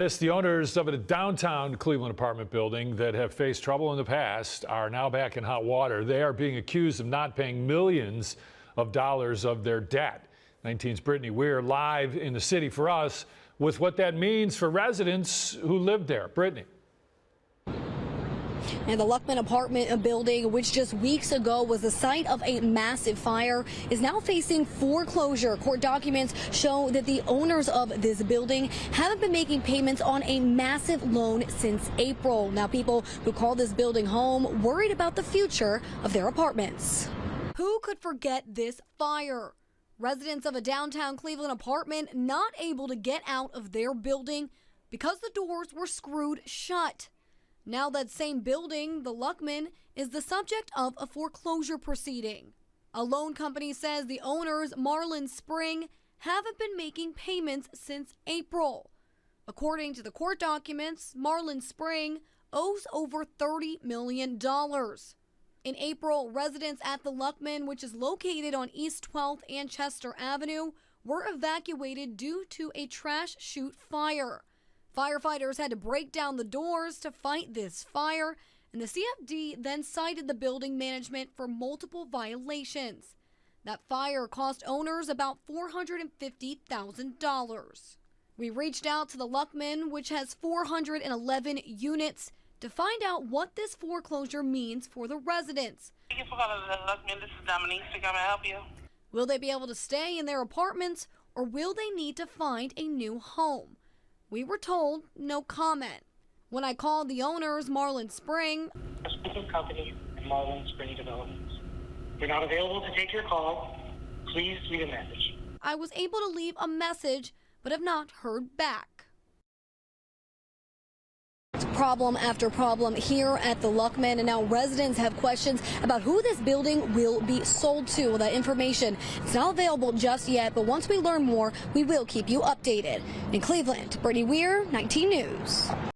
The owners of a downtown Cleveland apartment building that have faced trouble in the past are now back in hot water. They are being accused of not paying millions of dollars of their debt. 19's Brittany Weir live in the city for us with what that means for residents who live there. Brittany. And the Luckman apartment building, which just weeks ago was the site of a massive fire, is now facing foreclosure. Court documents show that the owners of this building haven't been making payments on a massive loan since April. Now people who call this building home worried about the future of their apartments. Who could forget this fire? Residents of a downtown Cleveland apartment not able to get out of their building because the doors were screwed shut. Now that same building, the Luckman, is the subject of a foreclosure proceeding. A loan company says the owners, Marlin Spring, haven't been making payments since April. According to the court documents, Marlin Spring owes over $30 million. In April, residents at the Luckman, which is located on East 12th and Chester Avenue, were evacuated due to a trash chute fire. Firefighters had to break down the doors to fight this fire, and the CFD then cited the building management for multiple violations. That fire cost owners about $450,000. We reached out to the Luckman, which has 411 units, to find out what this foreclosure means for the residents. Thank you for calling the Luckman. This is Dominique. Can I help you? Will they be able to stay in their apartments, or will they need to find a new home? We were told no comment. When I called the owners, Marlin Spring, a speaking company and Marlin Spring Developments. We're not available to take your call. Please leave a message. I was able to leave a message, but have not heard back. Problem after problem here at the Luckman, and now residents have questions about who this building will be sold to. Well, that information is not available just yet, but once we learn more, we will keep you updated. In Cleveland, Brittany Weir, 19 News.